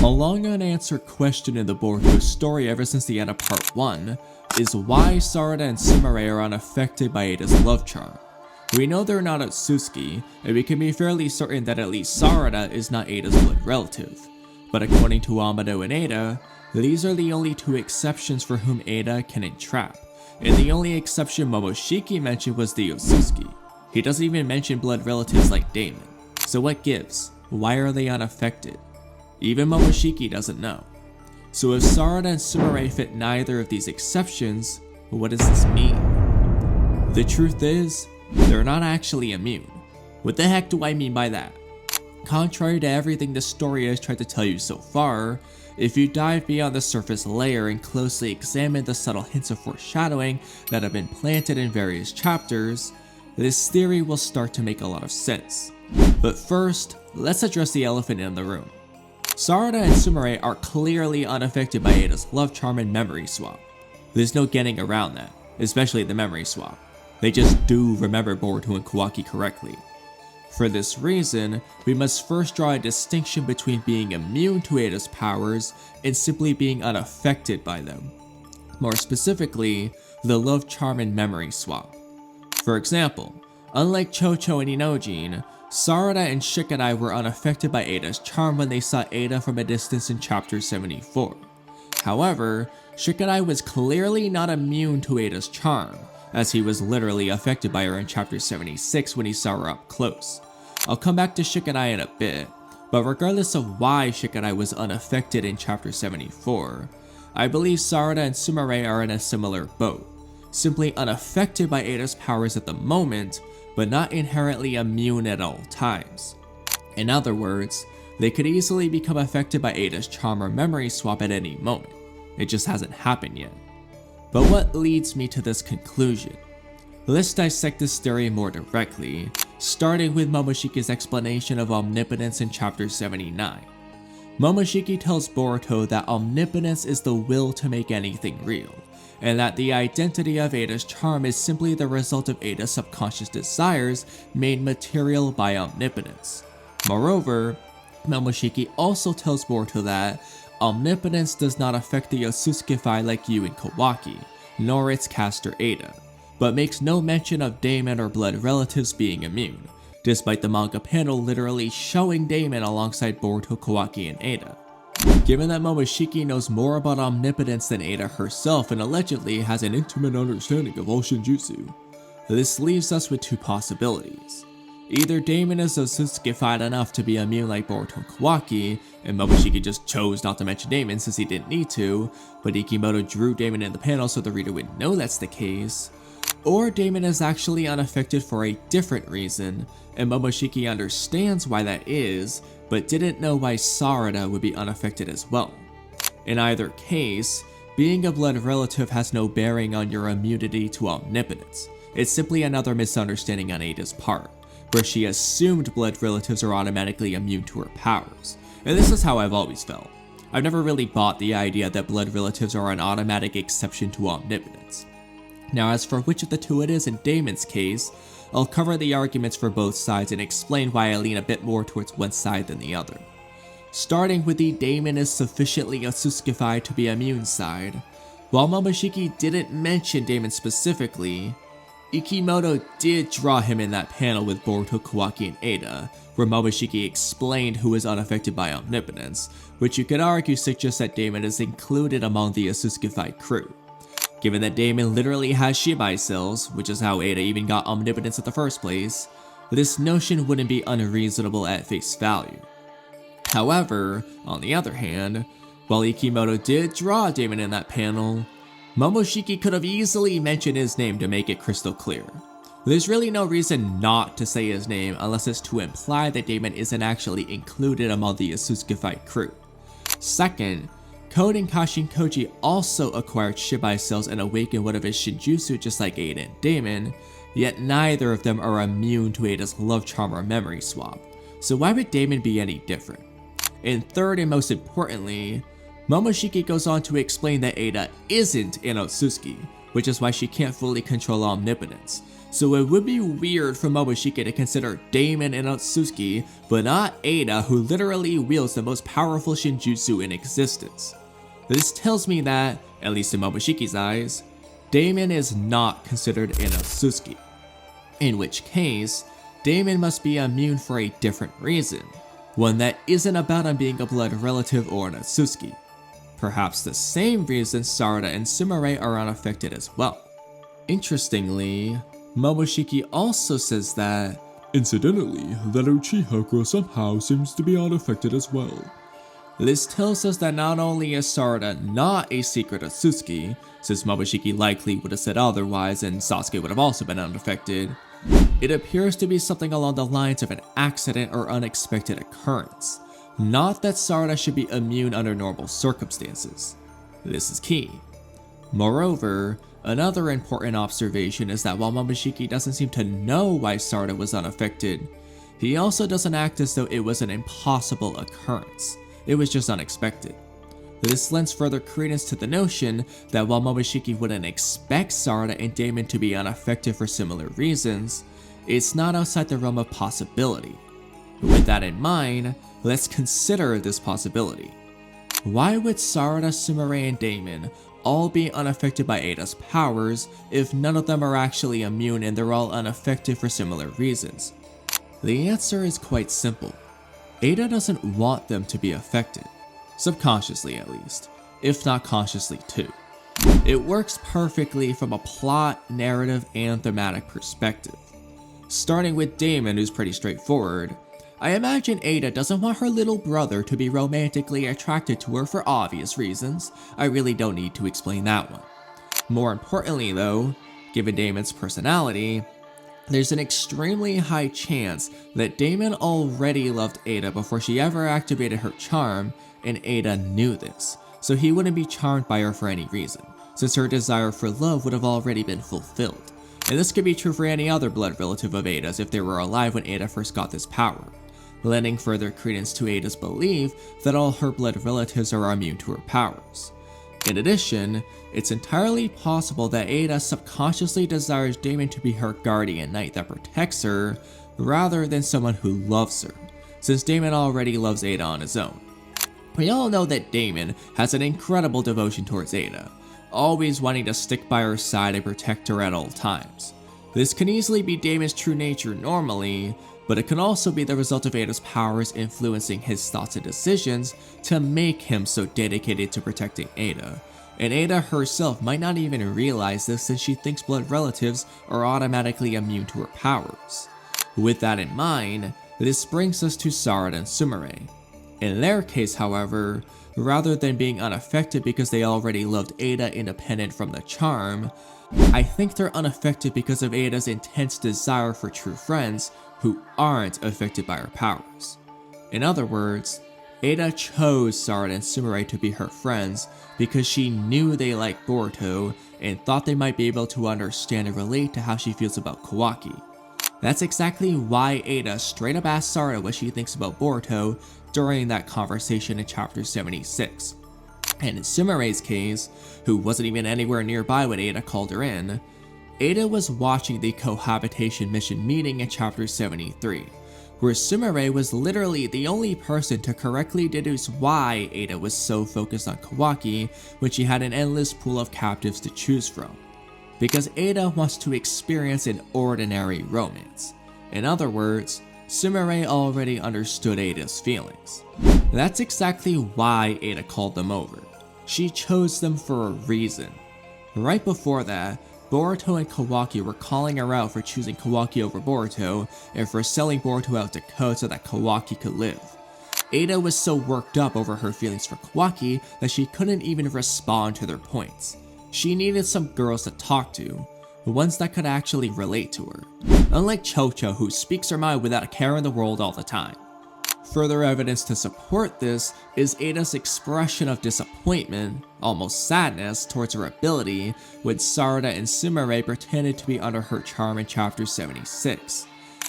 A long unanswered question in the Boruto story ever since the end of part 1 is why Sarada and Sumire are unaffected by Eida's love charm. We know they're not Otsutsuki, and we can be fairly certain that at least Sarada is not Eida's blood relative. But according to Amado and Eida, these are the only two exceptions for whom Eida can entrap, and the only exception Momoshiki mentioned was the Otsutsuki. He doesn't even mention blood relatives like Daemon. So what gives? Why are they unaffected? Even Momoshiki doesn't know. So if Sarada and Sumire fit neither of these exceptions, what does this mean? The truth is, they're not actually immune. What the heck do I mean by that? Contrary to everything the story has tried to tell you so far, if you dive beyond the surface layer and closely examine the subtle hints of foreshadowing that have been planted in various chapters, this theory will start to make a lot of sense. But first, let's address the elephant in the room. Sarada and Sumire are clearly unaffected by Eida's love charm and memory swap. There's no getting around that, especially the memory swap. They just do remember Boruto and Kawaki correctly. For this reason, we must first draw a distinction between being immune to Eida's powers and simply being unaffected by them. More specifically, the love charm and memory swap. For example, unlike Chocho and Inojin, Sarada and Shikadai were unaffected by Eida's charm when they saw Eida from a distance in chapter 74. However, Shikadai was clearly not immune to Eida's charm, as he was literally affected by her in chapter 76 when he saw her up close. I'll come back to Shikadai in a bit, but regardless of why Shikadai was unaffected in chapter 74, I believe Sarada and Sumire are in a similar boat, simply unaffected by Eida's powers at the moment, but not inherently immune at all times. In other words, they could easily become affected by Eida's charm or memory swap at any moment. It just hasn't happened yet. But what leads me to this conclusion? Let's dissect this theory more directly, starting with Momoshiki's explanation of omnipotence in chapter 79. Momoshiki tells Boruto that omnipotence is the will to make anything real, and that the identity of Eida's charm is simply the result of Eida's subconscious desires made material by omnipotence. Moreover, Momoshiki also tells Boruto that omnipotence does not affect the Otsutsuki like you and Kawaki, nor its caster Eida, but makes no mention of Daemon or blood relatives being immune, despite the manga panel literally showing Daemon alongside Boruto, Kawaki, and Eida. Given that Momoshiki knows more about omnipotence than Eida herself and allegedly has an intimate understanding of all Shinjutsu, this leaves us with two possibilities. Either Daemon is Otsutsuki enough to be immune like Boruto and Kawaki, and Momoshiki just chose not to mention Daemon since he didn't need to, but Ikimoto drew Daemon in the panel so the reader would know that's the case, or Daemon is actually unaffected for a different reason, and Momoshiki understands why that is, but didn't know why Sarada would be unaffected as well. In either case, being a blood relative has no bearing on your immunity to omnipotence. It's simply another misunderstanding on Eida's part, where she assumed blood relatives are automatically immune to her powers. And this is how I've always felt. I've never really bought the idea that blood relatives are an automatic exception to omnipotence. Now, as for which of the two it is in Daemon's case, I'll cover the arguments for both sides and explain why I lean a bit more towards one side than the other. Starting with the Daemon is sufficiently Otsutsuki to be immune side, while Momoshiki didn't mention Daemon specifically, Ikimoto did draw him in that panel with Boruto, Kawaki, and Eida, where Momoshiki explained who is unaffected by omnipotence, which you could argue suggests that Daemon is included among the Otsutsuki crew. Given that Daemon literally has Shibai cells, which is how Eida even got omnipotence in the first place, this notion wouldn't be unreasonable at face value. However, on the other hand, while Ikimoto did draw Daemon in that panel, Momoshiki could have easily mentioned his name to make it crystal clear. There's really no reason not to say his name unless it's to imply that Daemon isn't actually included among the Otsutsuki crew. Second, Code and Kashin Koji also acquired Shibai cells and awakened one of his Shinjutsu just like Eida and Daemon, yet neither of them are immune to Eida's love charm or memory swap, so why would Daemon be any different? And third and most importantly, Momoshiki goes on to explain that Eida isn't an Otsutsuki, which is why she can't fully control omnipotence, So it would be weird for Momoshiki to consider Daemon and Otsutsuki, but not Eida, who literally wields the most powerful shinjutsu in existence. This tells me that, at least in Momoshiki's eyes, Daemon is not considered an Otsutsuki. In which case, Daemon must be immune for a different reason, one that isn't about him being a blood relative or an Otsutsuki. Perhaps the same reason Sarada and Sumire are unaffected as well. Interestingly, Momoshiki also says that, incidentally, that Uchiha girl somehow seems to be unaffected as well. This tells us that not only is Sarada not a secret Otsutsuki, since Momoshiki likely would have said otherwise and Sasuke would have also been unaffected, it appears to be something along the lines of an accident or unexpected occurrence, not that Sarada should be immune under normal circumstances. This is key. Moreover, another important observation is that while Momoshiki doesn't seem to know why Sarada was unaffected, he also doesn't act as though it was an impossible occurrence. It was just unexpected. This lends further credence to the notion that while Momoshiki wouldn't expect Sarada and Daemon to be unaffected for similar reasons, it's not outside the realm of possibility. With that in mind, let's consider this possibility. Why would Sarada, Sumire, and Daemon all be unaffected by Eida's powers if none of them are actually immune and they're all unaffected for similar reasons? The answer is quite simple. Eida doesn't want them to be affected, subconsciously at least, if not consciously too. It works perfectly from a plot, narrative, and thematic perspective. Starting with Daemon, who's pretty straightforward, I imagine Eida doesn't want her little brother to be romantically attracted to her for obvious reasons. I really don't need to explain that one. More importantly though, given Daemon's personality, there's an extremely high chance that Daemon already loved Eida before she ever activated her charm, and Eida knew this, so he wouldn't be charmed by her for any reason, since her desire for love would have already been fulfilled. And this could be true for any other blood relative of Eida's if they were alive when Eida first got this power, lending further credence to Eida's belief that all her blood relatives are immune to her powers. In addition, it's entirely possible that Eida subconsciously desires Daemon to be her guardian knight that protects her, rather than someone who loves her, since Daemon already loves Eida on his own. We all know that Daemon has an incredible devotion towards Eida, always wanting to stick by her side and protect her at all times. This can easily be Daemon's true nature normally, but it can also be the result of Eida's powers influencing his thoughts and decisions to make him so dedicated to protecting Eida. And Eida herself might not even realize this since she thinks blood relatives are automatically immune to her powers. With that in mind, this brings us to Sarada and Sumire. In their case, however, rather than being unaffected because they already loved Eida independent from the charm, I think they're unaffected because of Eida's intense desire for true friends who aren't affected by her powers. In other words, Eida chose Sarada and Sumire to be her friends because she knew they liked Boruto and thought they might be able to understand and relate to how she feels about Kawaki. That's exactly why Eida straight up asked Sarada what she thinks about Boruto during that conversation in chapter 76. And in Sumire's case, who wasn't even anywhere nearby when Eida called her in, Eida was watching the cohabitation mission meeting in chapter 73, where Sumire was literally the only person to correctly deduce why Eida was so focused on Kawaki when she had an endless pool of captives to choose from. Because Eida wants to experience an ordinary romance. In other words, Sumire already understood Eida's feelings. That's exactly why Eida called them over. She chose them for a reason. Right before that, Boruto and Kawaki were calling her out for choosing Kawaki over Boruto and for selling Boruto out to Code so that Kawaki could live. Eida was so worked up over her feelings for Kawaki that she couldn't even respond to their points. She needed some girls to talk to, ones that could actually relate to her, unlike Chocho, who speaks her mind without a care in the world all the time. Further evidence to support this is Eida's expression of disappointment, almost sadness, towards her ability when Sarada and Sumire pretended to be under her charm in chapter 76.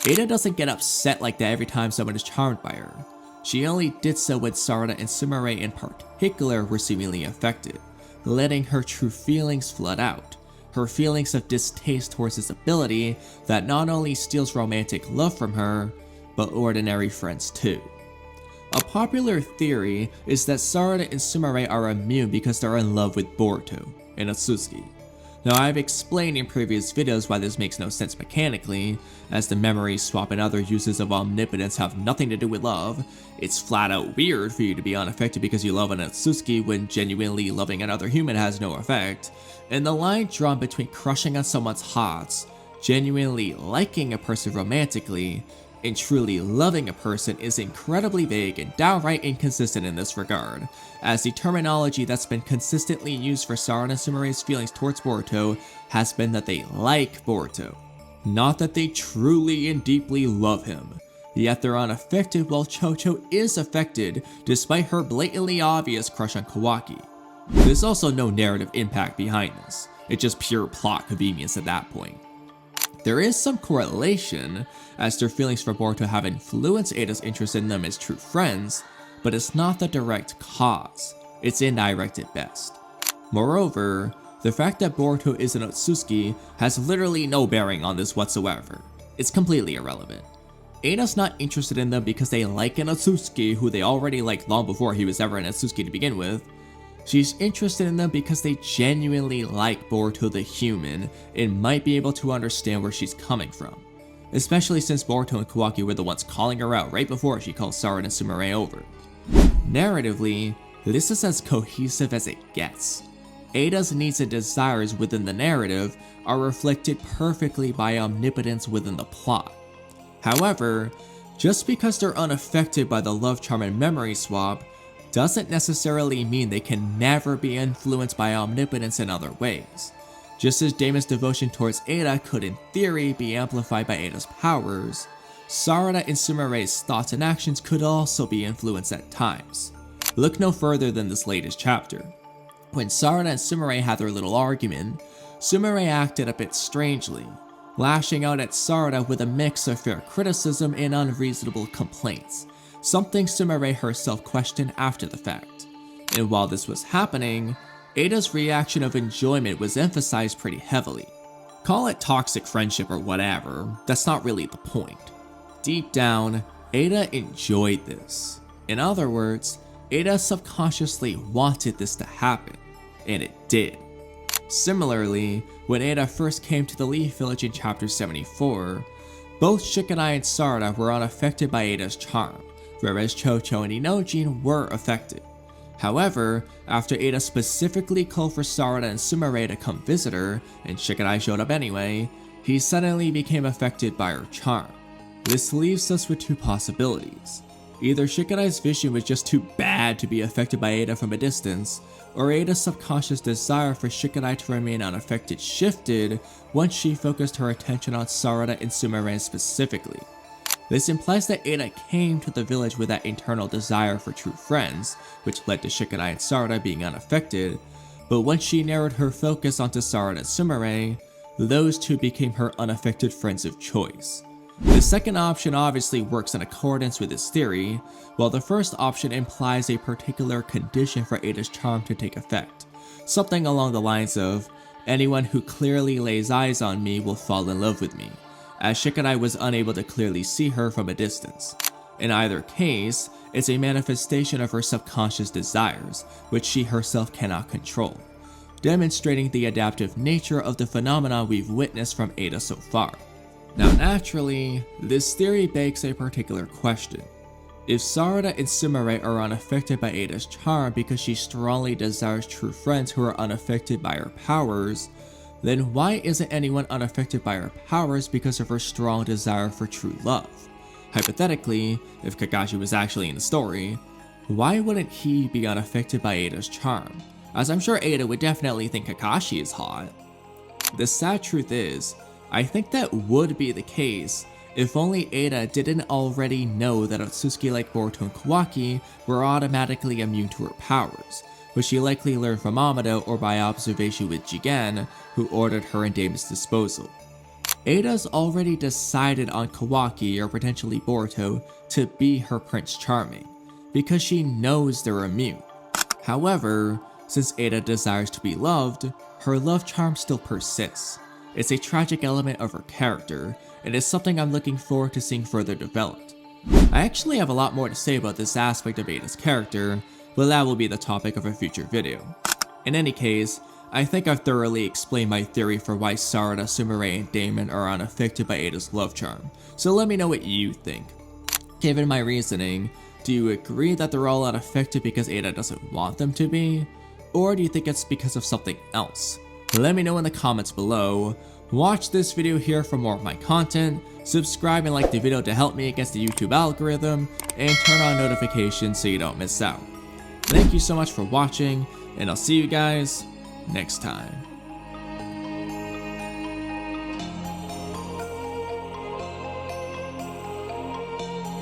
Eida doesn't get upset like that every time someone is charmed by her. She only did so when Sarada and Sumire in particular were seemingly affected, letting her true feelings flood out. her feelings of distaste towards his ability that not only steals romantic love from her, but ordinary friends too. A popular theory is that Sarada and Sumire are immune because they're in love with Boruto and Atsuki. Now, I've explained in previous videos why this makes no sense mechanically, as the memory swap and other uses of omnipotence have nothing to do with love. It's flat out weird for you to be unaffected because you love an Atsuki when genuinely loving another human has no effect, and the line drawn between crushing on someone's hearts, genuinely liking a person romantically, and truly loving a person is incredibly vague and downright inconsistent in this regard, as the terminology that's been consistently used for Sarada and Sumire's feelings towards Boruto has been that they like Boruto, not that they truly and deeply love him. Yet they're unaffected while Chocho is affected despite her blatantly obvious crush on Kawaki. There's also no narrative impact behind this, it's just pure plot convenience at that point. There is some correlation, as their feelings for Boruto have influenced Eida's interest in them as true friends, but it's not the direct cause, it's indirect at best. Moreover, the fact that Boruto is an Atsuki has literally no bearing on this whatsoever. It's completely irrelevant. Eida's not interested in them because they like an Atsuki who they already liked long before he was ever an Atsuki to begin with. She's interested in them because they genuinely like Boruto the human and might be able to understand where she's coming from. Especially since Boruto and Kawaki were the ones calling her out right before she called Sarada and Sumire over. Narratively, this is as cohesive as it gets. Eida's needs and desires within the narrative are reflected perfectly by omnipotence within the plot. However, just because they're unaffected by the love charm and memory swap doesn't necessarily mean they can never be influenced by omnipotence in other ways. Just as Daemon's devotion towards Eida could in theory be amplified by Eida's powers, Sarada and Sumire's thoughts and actions could also be influenced at times. Look no further than this latest chapter. When Sarada and Sumire had their little argument, Sumire acted a bit strangely, lashing out at Sarada with a mix of fair criticism and unreasonable complaints, something Sumire herself questioned after the fact. And while this was happening, Eida's reaction of enjoyment was emphasized pretty heavily. Call it toxic friendship or whatever, that's not really the point. Deep down, Eida enjoyed this. In other words, Eida subconsciously wanted this to happen, and it did. Similarly, when Eida first came to the Leaf Village in chapter 74, both Shikadai and Sarada were unaffected by Eida's charm, whereas Chocho and Inojin were affected. However, after Eida specifically called for Sarada and Sumire to come visit her, and Shikadai showed up anyway, he suddenly became affected by her charm. This leaves us with two possibilities. Either Shikadai's vision was just too bad to be affected by Eida from a distance, or Eida's subconscious desire for Shikadai to remain unaffected shifted once she focused her attention on Sarada and Sumire specifically. This implies that Eida came to the village with that internal desire for true friends, which led to Shikadai and Sarada being unaffected, but once she narrowed her focus onto Sarada and Sumire, those two became her unaffected friends of choice. The second option obviously works in accordance with this theory, while the first option implies a particular condition for Eida's charm to take effect, something along the lines of, anyone who clearly lays eyes on me will fall in love with me, as Shikadai was unable to clearly see her from a distance. In either case, it's a manifestation of her subconscious desires, which she herself cannot control, demonstrating the adaptive nature of the phenomena we've witnessed from Eida so far. Now naturally, this theory begs a particular question. If Sarada and Sumire are unaffected by Eida's charm because she strongly desires true friends who are unaffected by her powers, then why isn't anyone unaffected by her powers because of her strong desire for true love? Hypothetically, if Kakashi was actually in the story, why wouldn't he be unaffected by Eida's charm? As I'm sure Eida would definitely think Kakashi is hot. The sad truth is, I think that would be the case if only Eida didn't already know that Atsuki like Boruto and Kawaki were automatically immune to her powers, which she likely learned from Amado or by observation with Jigen, who ordered her and Daemon's disposal. Eida's already decided on Kawaki or potentially Boruto to be her Prince Charming, because she knows they're immune. However, since Eida desires to be loved, her love charm still persists. It's a tragic element of her character, and is something I'm looking forward to seeing further developed. I actually have a lot more to say about this aspect of Eida's character, but that will be the topic of a future video. In any case, I think I've thoroughly explained my theory for why Sarada, Sumire, and Daemon are unaffected by Eida's love charm, so let me know what you think. Given my reasoning, do you agree that they're all unaffected because Eida doesn't want them to be? Or do you think it's because of something else? Let me know in the comments below. Watch this video here for more of my content, subscribe and like the video to help me against the YouTube algorithm, and turn on notifications so you don't miss out. Thank you so much for watching, and I'll see you guys next time.